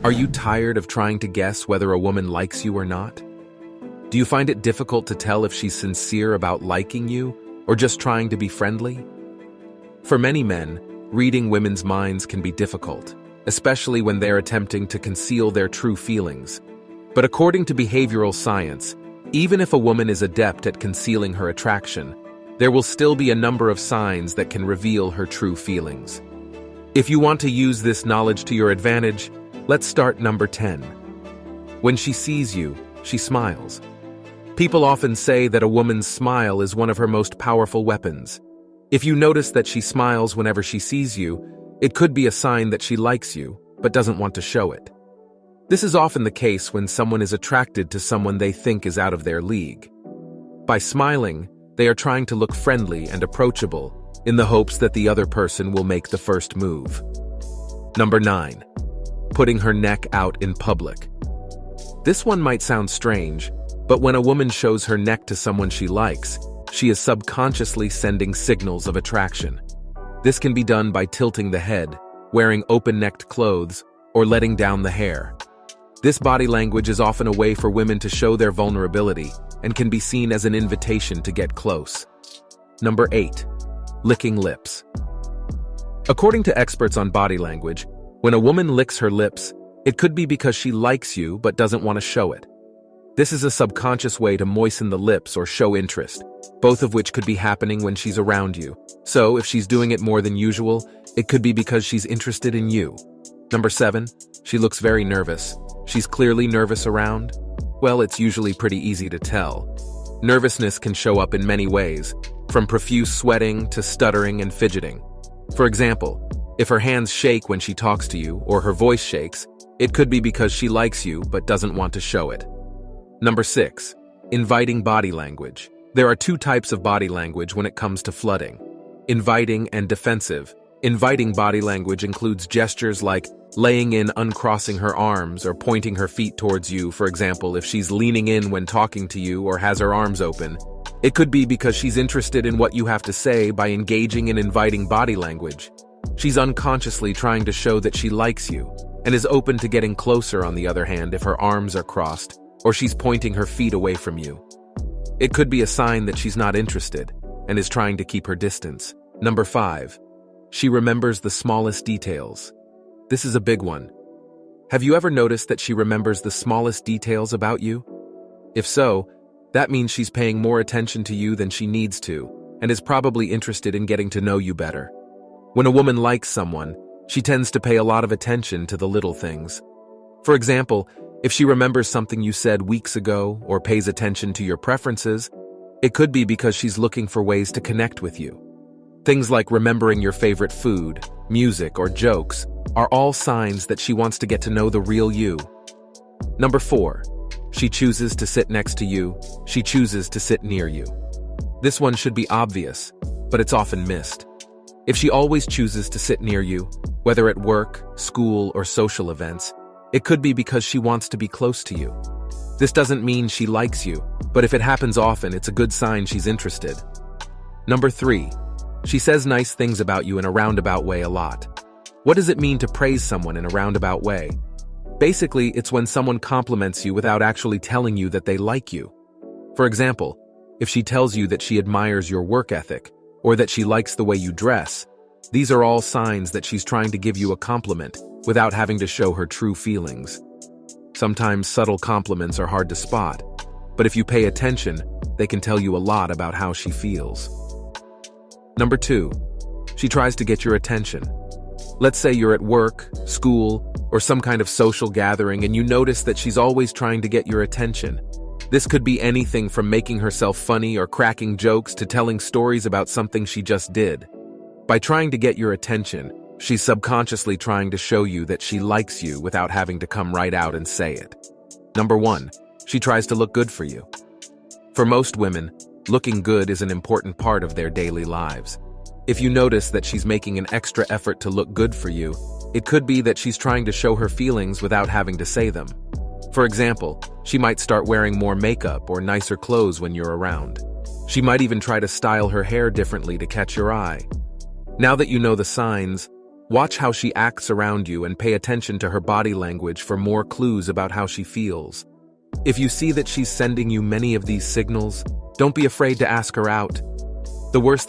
Are you tired of trying to guess whether a woman likes you or not? Do you find it difficult to tell if she's sincere about liking you or just trying to be friendly? For many men, reading women's minds can be difficult, especially when they're attempting to conceal their true feelings. But according to behavioral science, even if a woman is adept at concealing her attraction, there will still be a number of signs that can reveal her true feelings. If you want to use this knowledge to your advantage, let's start number 10. When she sees you, she smiles. People often say that a woman's smile is one of her most powerful weapons. If you notice that she smiles whenever she sees you, it could be a sign that she likes you, but doesn't want to show it. This is often the case when someone is attracted to someone they think is out of their league. By smiling, they are trying to look friendly and approachable in the hopes that the other person will make the first move. Number 9. Putting her neck out in public. This one might sound strange, but when a woman shows her neck to someone she likes, she is subconsciously sending signals of attraction. This can be done by tilting the head, wearing open-necked clothes, or letting down the hair. This body language is often a way for women to show their vulnerability and can be seen as an invitation to get close. Number 8. Licking lips. According to experts on body language, when a woman licks her lips, it could be because she likes you but doesn't want to show it. This is a subconscious way to moisten the lips or show interest, both of which could be happening when she's around you. So, if she's doing it more than usual, it could be because she's interested in you. Number 7. She looks very nervous. She's clearly nervous around? Well, it's usually pretty easy to tell. Nervousness can show up in many ways, from profuse sweating to stuttering and fidgeting. For example, if her hands shake when she talks to you or her voice shakes, it could be because she likes you but doesn't want to show it. Number 6. Inviting body language. There are two types of body language when it comes to flirting: inviting and defensive. Inviting body language includes gestures like laying in, uncrossing her arms, or pointing her feet towards you. For example, if she's leaning in when talking to you or has her arms open, it could be because she's interested in what you have to say. By engaging in inviting body language, she's unconsciously trying to show that she likes you and is open to getting closer. On the other hand, if her arms are crossed or she's pointing her feet away from you, it could be a sign that she's not interested and is trying to keep her distance. Number 5. She remembers the smallest details. This is a big one. Have you ever noticed that she remembers the smallest details about you? If so, that means she's paying more attention to you than she needs to and is probably interested in getting to know you better. When a woman likes someone, she tends to pay a lot of attention to the little things. For example, if she remembers something you said weeks ago or pays attention to your preferences, it could be because she's looking for ways to connect with you. Things like remembering your favorite food, music, or jokes are all signs that she wants to get to know the real you. Number 4. She chooses to sit next to you. She chooses to sit near you. This one should be obvious, but it's often missed. If she always chooses to sit near you, whether at work, school, or social events, it could be because she wants to be close to you. This doesn't mean she likes you, but if it happens often, it's a good sign she's interested. Number 3. She says nice things about you in a roundabout way a lot. What does it mean to praise someone in a roundabout way? Basically, it's when someone compliments you without actually telling you that they like you. For example, if she tells you that she admires your work ethic or that she likes the way you dress, these are all signs that she's trying to give you a compliment without having to show her true feelings. Sometimes subtle compliments are hard to spot, but if you pay attention, they can tell you a lot about how she feels. Number 2. She tries to get your attention. Let's say you're at work, school, or some kind of social gathering and you notice that she's always trying to get your attention. This could be anything from making herself funny or cracking jokes to telling stories about something she just did. By trying to get your attention, she's subconsciously trying to show you that she likes you without having to come right out and say it. Number 1. She tries to look good for you. For most women, looking good is an important part of their daily lives. If you notice that she's making an extra effort to look good for you, it could be that she's trying to show her feelings without having to say them. For example, she might start wearing more makeup or nicer clothes when you're around. She might even try to style her hair differently to catch your eye. Now that you know the signs, Watch how she acts around you and pay attention to her body language for more clues about how she feels. If you see that she's sending you many of these signals, don't be afraid to ask her out. The worst